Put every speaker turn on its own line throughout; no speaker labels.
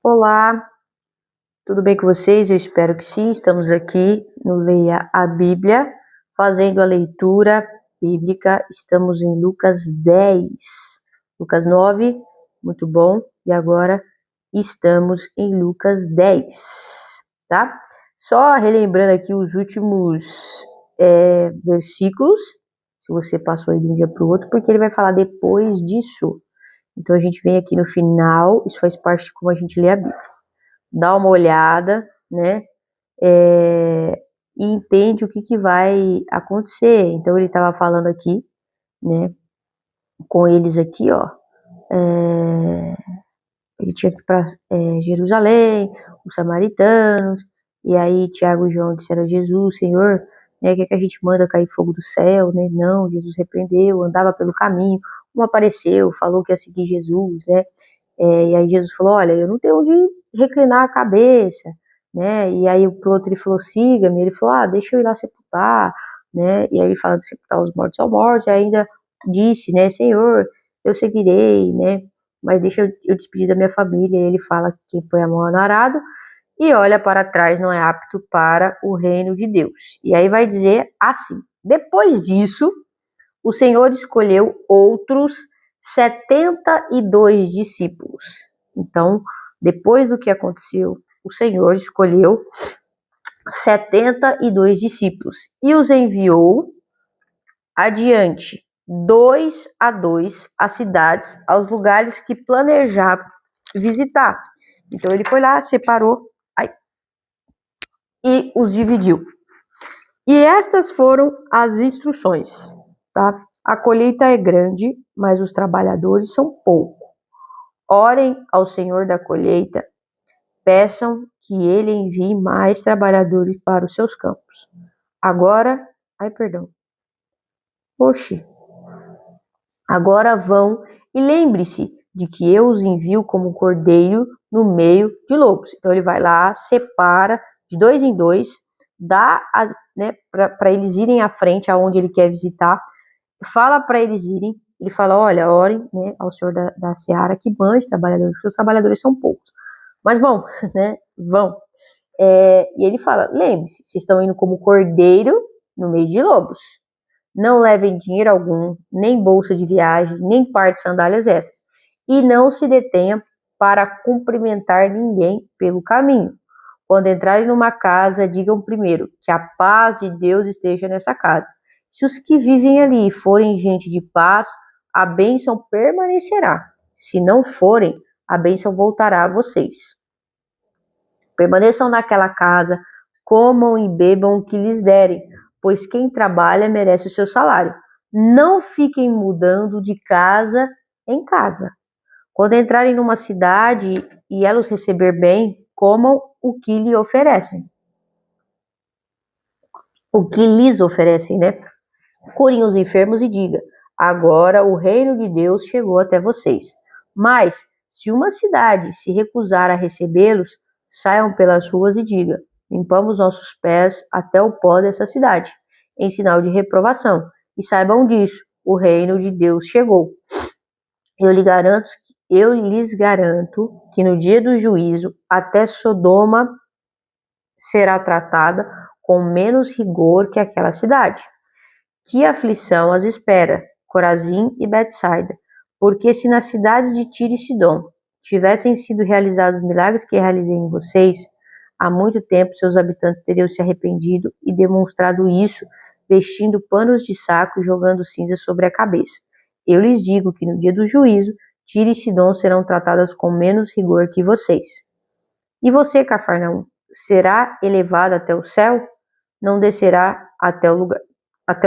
Olá, tudo bem com vocês? Eu espero que sim. Estamos aqui no Leia a Bíblia, fazendo a leitura bíblica. Estamos em Lucas 10, Lucas 9, muito bom. E agora estamos em Lucas 10, tá? Só relembrando aqui os últimos versículos, se você passou aí de um dia para o outro, porque ele vai falar depois disso. Então a gente vem aqui no final, isso faz parte de como a gente lê a Bíblia. Dá uma olhada, né? E entende o que vai acontecer. Então ele estava falando aqui, né? Com eles aqui, ó. Ele tinha que ir para Jerusalém, os samaritanos, e aí Tiago e João disseram a Jesus, Senhor, né, que a gente manda cair fogo do céu, né? Não, Jesus repreendeu, andava pelo caminho, um apareceu, falou que ia seguir Jesus, né? E aí Jesus falou, olha, eu não tenho onde reclinar a cabeça, né? E aí pro outro ele falou, siga-me, ele falou, deixa eu ir lá sepultar, né? E aí ele fala de sepultar os mortos ao morte, ainda disse, né, Senhor, eu seguirei, né? Mas deixa eu despedir da minha família. E ele fala que quem põe a mão no arado e olha para trás não é apto para o reino de Deus. E aí vai dizer assim, depois disso, o Senhor escolheu outros 72 discípulos. Então, depois do que aconteceu, o Senhor escolheu 72 discípulos e os enviou adiante, 2 a 2, às cidades, aos lugares que planejava visitar. Então ele foi lá, separou e os dividiu. E estas foram as instruções, tá? A colheita é grande, mas os trabalhadores são poucos. Orem ao Senhor da colheita, peçam que ele envie mais trabalhadores para os seus campos. Agora vão e lembre-se de que eu os envio como cordeiro no meio de lobos. Então ele vai lá, separa de 2 em 2, dá para eles irem à frente aonde ele quer visitar, fala para eles irem, ele fala, olha, orem, né, ao Senhor da Seara que mande trabalhadores, porque os trabalhadores são poucos. Mas vão, né, vão. E ele fala, lembre-se, vocês estão indo como cordeiro no meio de lobos. Não levem dinheiro algum, nem bolsa de viagem, nem par de sandálias essas. E não se detenham para cumprimentar ninguém pelo caminho. Quando entrarem numa casa, digam primeiro que a paz de Deus esteja nessa casa. Se os que vivem ali forem gente de paz, a bênção permanecerá. Se não forem, a bênção voltará a vocês. Permaneçam naquela casa, comam e bebam o que lhes derem, pois quem trabalha merece o seu salário. Não fiquem mudando de casa em casa. Quando entrarem numa cidade e ela os receber bem, comam o que lhe oferecem. O que lhes oferecem, né? Curem os enfermos e diga, agora o reino de Deus chegou até vocês. Mas, se uma cidade se recusar a recebê-los, saiam pelas ruas e diga, limpamos nossos pés até o pó dessa cidade, em sinal de reprovação. E saibam disso, o reino de Deus chegou. Eu lhes garanto que no dia do juízo, até Sodoma será tratada com menos rigor que aquela cidade. Que aflição as espera, Corazim e Betsaida, porque se nas cidades de Tiro e Sidom tivessem sido realizados os milagres que realizei em vocês, há muito tempo seus habitantes teriam se arrependido e demonstrado isso, vestindo panos de saco e jogando cinza sobre a cabeça. Eu lhes digo que no dia do juízo, Tiro e Sidom serão tratadas com menos rigor que vocês. E você, Cafarnaum, será elevado até o céu? Não descerá até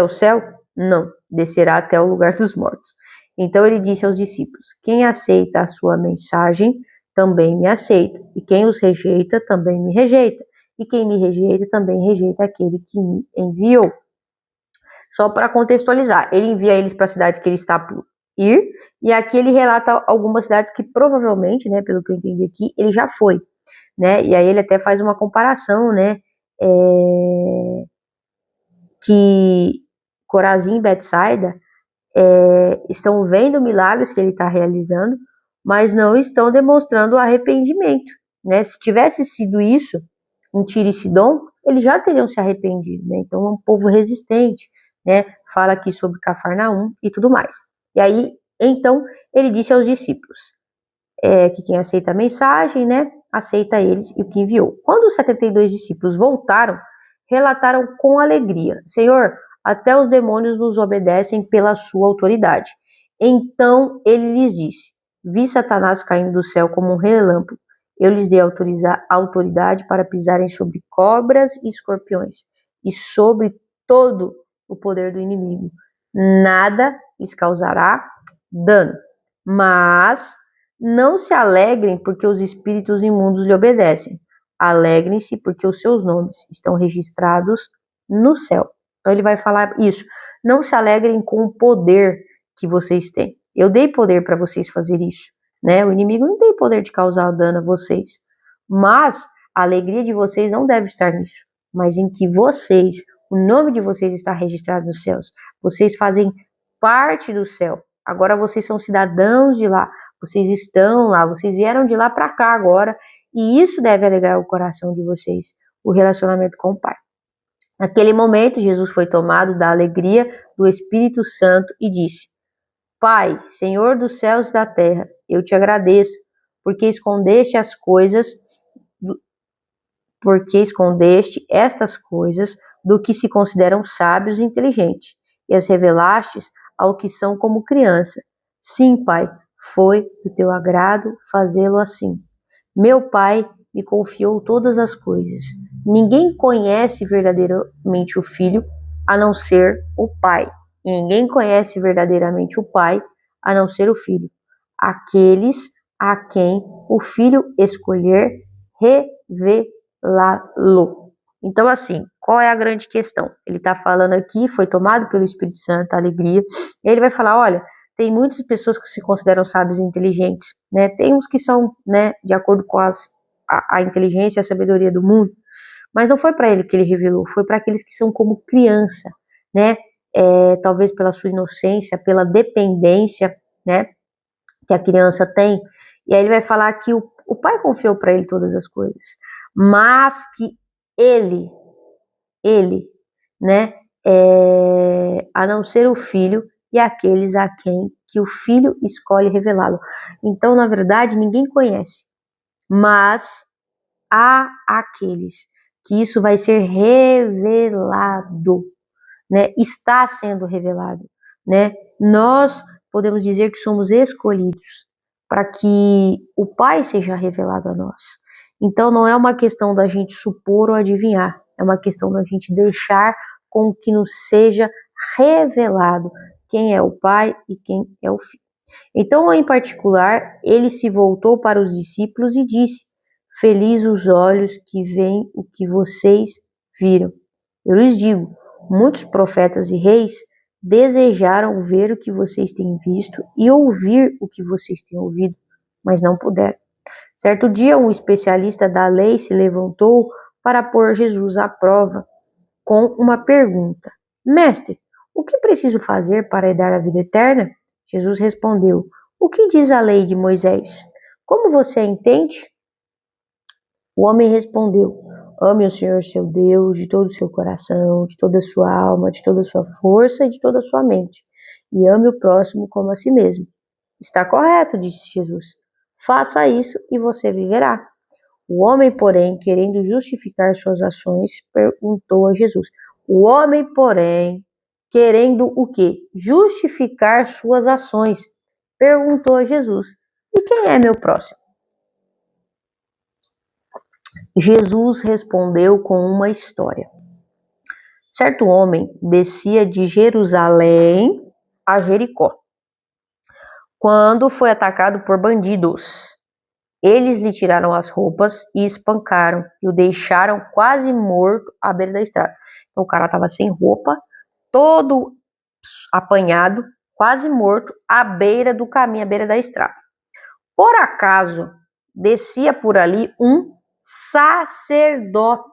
o céu? Não, descerá até o lugar dos mortos. Então ele disse aos discípulos, quem aceita a sua mensagem, também me aceita, e quem os rejeita, também me rejeita, e quem me rejeita, também rejeita aquele que me enviou. Só para contextualizar, ele envia eles para a cidade que ele está por ir, e aqui ele relata algumas cidades que provavelmente, né, pelo que eu entendi aqui, ele já foi, né, e aí ele até faz uma comparação, né, que Corazim e Betsaida estão vendo milagres que ele está realizando, mas não estão demonstrando arrependimento, né? Se tivesse sido isso em Tiro e Sidom, eles já teriam se arrependido, né? Então é um povo resistente, né? Fala aqui sobre Cafarnaum e tudo mais. E aí, então, ele disse aos discípulos que quem aceita a mensagem, né, aceita eles e o que enviou. Quando os 72 discípulos voltaram, relataram com alegria: Senhor, até os demônios nos obedecem pela sua autoridade. Então ele lhes disse: Vi Satanás caindo do céu como um relâmpago. Eu lhes dei autoridade para pisarem sobre cobras e escorpiões e sobre todo o poder do inimigo. Nada lhes causará dano. Mas não se alegrem porque os espíritos imundos lhe obedecem. Alegrem-se porque os seus nomes estão registrados no céu. Então ele vai falar isso. Não se alegrem com o poder que vocês têm. Eu dei poder para vocês fazer isso, né? O inimigo não tem poder de causar dano a vocês. Mas a alegria de vocês não deve estar nisso, mas em que vocês, o nome de vocês está registrado nos céus. Vocês fazem parte do céu. Agora vocês são cidadãos de lá. Vocês estão lá, vocês vieram de lá para cá agora, e isso deve alegrar o coração de vocês, o relacionamento com o Pai. Naquele momento, Jesus foi tomado da alegria do Espírito Santo e disse: Pai, Senhor dos céus e da terra, eu te agradeço, porque escondeste estas coisas do que se consideram sábios e inteligentes, e as revelastes ao que são como criança. Sim, Pai, foi do teu agrado fazê-lo assim. Meu Pai me confiou todas as coisas. Ninguém conhece verdadeiramente o Filho a não ser o Pai. E ninguém conhece verdadeiramente o Pai a não ser o Filho. Aqueles a quem o Filho escolher revelá-lo. Então, assim, qual é a grande questão? Ele está falando aqui, foi tomado pelo Espírito Santo, a alegria. E ele vai falar, olha, tem muitas pessoas que se consideram sábios e inteligentes, né? Tem uns que são, né, de acordo com a inteligência e a sabedoria do mundo, mas não foi para ele que ele revelou, foi para aqueles que são como criança, né? Talvez pela sua inocência, pela dependência, né, que a criança tem. E aí ele vai falar que o pai confiou para ele todas as coisas, mas que ele, né, a não ser o filho, e aqueles a quem que o filho escolhe revelá-lo. Então, na verdade, ninguém conhece, mas há aqueles que isso vai ser revelado, né? Está sendo revelado, né? Nós podemos dizer que somos escolhidos para que o Pai seja revelado a nós. Então, não é uma questão da gente supor ou adivinhar, é uma questão da gente deixar com que nos seja revelado quem é o Pai e quem é o Filho. Então, em particular, ele se voltou para os discípulos e disse: Felizes os olhos que veem o que vocês viram. Eu lhes digo, muitos profetas e reis desejaram ver o que vocês têm visto e ouvir o que vocês têm ouvido, mas não puderam. Certo dia, um especialista da lei se levantou para pôr Jesus à prova com uma pergunta: Mestre, o que preciso fazer para herdar a vida eterna? Jesus respondeu: O que diz a lei de Moisés? Como você a entende? O homem respondeu: Ame o Senhor seu Deus de todo o seu coração, de toda a sua alma, de toda a sua força e de toda a sua mente. E ame o próximo como a si mesmo. Está correto, disse Jesus. Faça isso e você viverá. O homem, porém, querendo justificar suas ações, perguntou a Jesus. O homem, porém, querendo o quê? Justificar suas ações, perguntou a Jesus. E quem é meu próximo? Jesus respondeu com uma história. Certo homem descia de Jerusalém a Jericó, quando foi atacado por bandidos. Eles lhe tiraram as roupas e espancaram e o deixaram quase morto à beira da estrada. Então o cara estava sem roupa, todo apanhado, quase morto, à beira do caminho, à beira da estrada. Por acaso, descia por ali um sacerdote.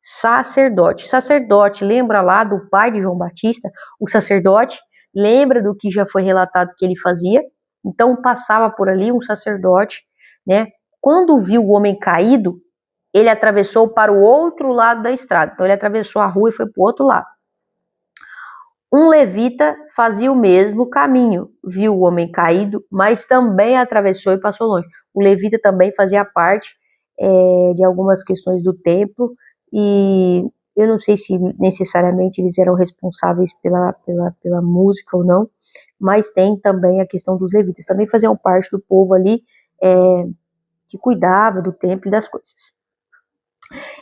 Sacerdote, lembra lá do pai de João Batista? O sacerdote, lembra do que já foi relatado que ele fazia? Então passava por ali um sacerdote, né? Quando viu o homem caído, ele atravessou para o outro lado da estrada. Então ele atravessou a rua e foi para o outro lado. Um levita fazia o mesmo caminho, viu o homem caído, mas também atravessou e passou longe. O levita também fazia parte de algumas questões do templo, e eu não sei se necessariamente eles eram responsáveis pela música ou não, mas tem também a questão dos levitas, também faziam parte do povo ali que cuidava do templo e das coisas.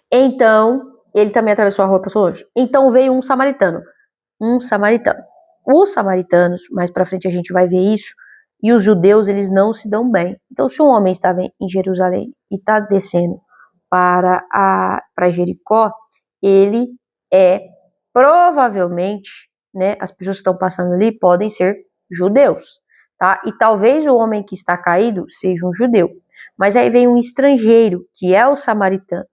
Então, ele também atravessou a rua e passou longe. Então veio um samaritano. Os samaritanos, mais para frente a gente vai ver isso, e os judeus, eles não se dão bem. Então, se um homem estava em Jerusalém e está descendo para Jericó, ele provavelmente, né, as pessoas que estão passando ali podem ser judeus, tá? E talvez o homem que está caído seja um judeu. Mas aí vem um estrangeiro, que é o samaritano,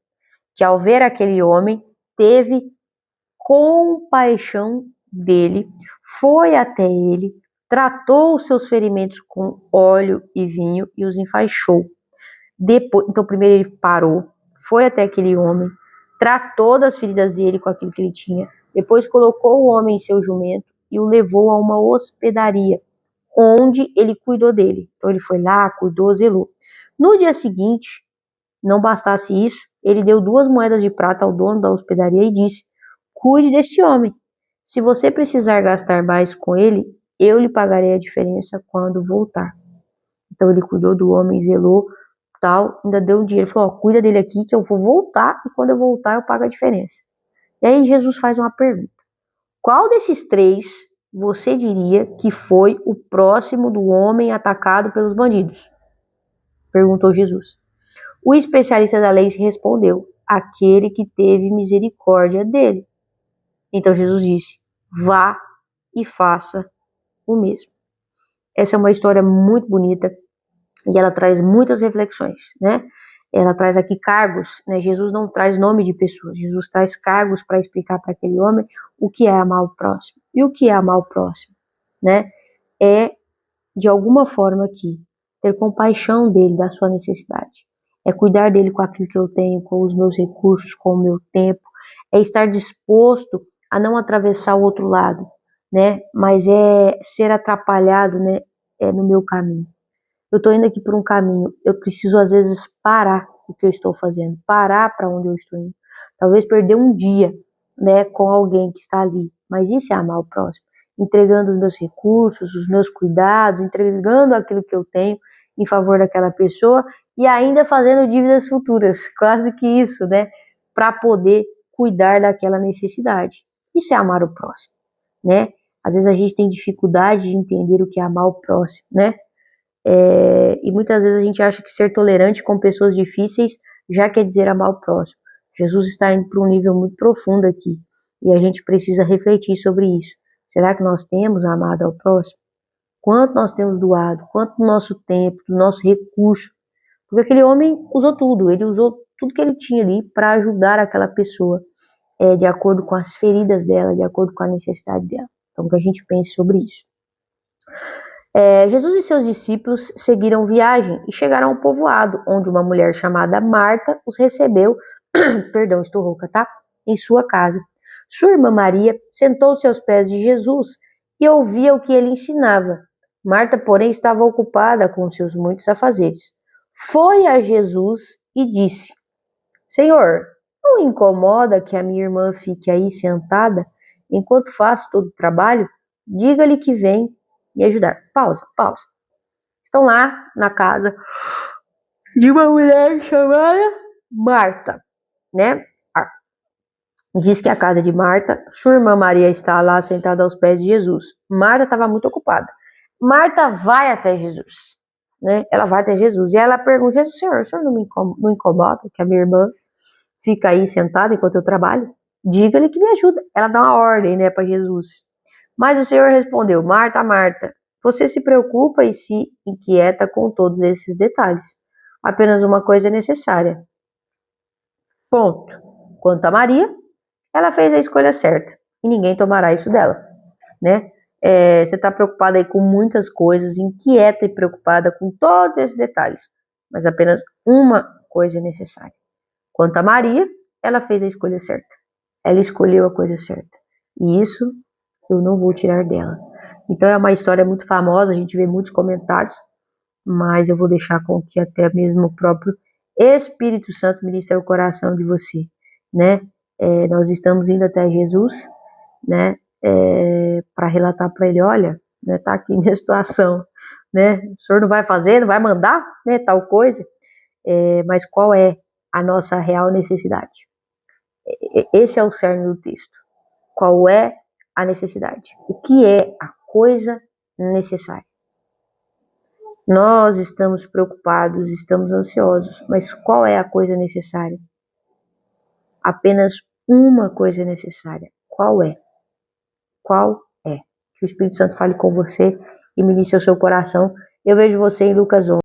que ao ver aquele homem, teve compaixão dele, foi até ele, tratou os seus ferimentos com óleo e vinho e os enfaixou. Depois, então primeiro ele parou, foi até aquele homem, tratou das feridas dele com aquilo que ele tinha, depois colocou o homem em seu jumento e o levou a uma hospedaria, onde ele cuidou dele. Então ele foi lá, cuidou, zelou. No dia seguinte, não bastasse isso, ele deu 2 moedas de prata ao dono da hospedaria e disse: cuide deste homem. Se você precisar gastar mais com ele, eu lhe pagarei a diferença quando voltar. Então ele cuidou do homem, zelou, tal, ainda deu um dinheiro. Falou: cuida dele aqui que eu vou voltar e quando eu voltar eu pago a diferença. E aí Jesus faz uma pergunta: qual desses 3 você diria que foi o próximo do homem atacado pelos bandidos? Perguntou Jesus. O especialista da lei respondeu: aquele que teve misericórdia dele. Então Jesus disse: vá e faça o mesmo. Essa é uma história muito bonita e ela traz muitas reflexões, né? Ela traz aqui cargos, né? Jesus não traz nome de pessoas, Jesus traz cargos para explicar para aquele homem o que é amar o próximo. E o que é amar o próximo, né? É, de alguma forma aqui, ter compaixão dele, da sua necessidade. É cuidar dele com aquilo que eu tenho, com os meus recursos, com o meu tempo. É estar disposto a não atravessar o outro lado, né? Mas é ser atrapalhado, né? No meu caminho. Eu estou indo aqui por um caminho, eu preciso às vezes parar o que eu estou fazendo, parar para onde eu estou indo. Talvez perder um dia, né, com alguém que está ali, mas isso é amar o próximo. Entregando os meus recursos, os meus cuidados, entregando aquilo que eu tenho em favor daquela pessoa e ainda fazendo dívidas futuras, quase que isso, né, para poder cuidar daquela necessidade. Isso é amar o próximo, né? Às vezes a gente tem dificuldade de entender o que é amar o próximo, né? E muitas vezes a gente acha que ser tolerante com pessoas difíceis já quer dizer amar o próximo. Jesus está indo para um nível muito profundo aqui e a gente precisa refletir sobre isso. Será que nós temos amado ao próximo? Quanto nós temos doado? Quanto do nosso tempo, do nosso recurso? Porque aquele homem usou tudo, ele usou tudo que ele tinha ali para ajudar aquela pessoa, de acordo com as feridas dela, de acordo com a necessidade dela. Então que a gente pense sobre isso. Jesus e seus discípulos seguiram viagem e chegaram ao povoado, onde uma mulher chamada Marta os recebeu, perdão, estou rouca, tá? Em sua casa. Sua irmã Maria sentou-se aos pés de Jesus e ouvia o que ele ensinava. Marta, porém, estava ocupada com seus muitos afazeres. Foi a Jesus e disse: Senhor, não incomoda que a minha irmã fique aí sentada enquanto faço todo o trabalho? Diga-lhe que vem me ajudar. Pausa. Estão lá na casa de uma mulher chamada Marta, né? Diz que a casa de Marta, sua irmã Maria está lá sentada aos pés de Jesus. Marta estava muito ocupada. Marta vai até Jesus, né? Ela vai até Jesus e ela pergunta: o senhor não incomoda que a minha irmã fica aí sentada enquanto eu trabalho? Diga-lhe que me ajuda. Ela dá uma ordem, né, para Jesus. Mas o Senhor respondeu: Marta, Marta, você se preocupa e se inquieta com todos esses detalhes. Apenas uma coisa é necessária. Ponto. Quanto a Maria, ela fez a escolha certa e ninguém tomará isso dela, né? Você está preocupada aí com muitas coisas, inquieta e preocupada com todos esses detalhes, mas apenas uma coisa é necessária. Quanto a Maria, ela fez a escolha certa. Ela escolheu a coisa certa. E isso eu não vou tirar dela. Então é uma história muito famosa, a gente vê muitos comentários, mas eu vou deixar com que até mesmo o próprio Espírito Santo ministre o coração de você, né? Nós estamos indo até Jesus, né? Para relatar para ele, olha, né, tá aqui minha situação, né? O senhor não vai fazer, não vai mandar, né? Tal coisa. Mas qual é a nossa real necessidade? Esse é o cerne do texto. Qual é a necessidade? O que é a coisa necessária? Nós estamos preocupados, estamos ansiosos, mas qual é a coisa necessária? Apenas uma coisa é necessária. Qual é? Qual é? Que o Espírito Santo fale com você e ministre o seu coração. Eu vejo você em Lucas 11.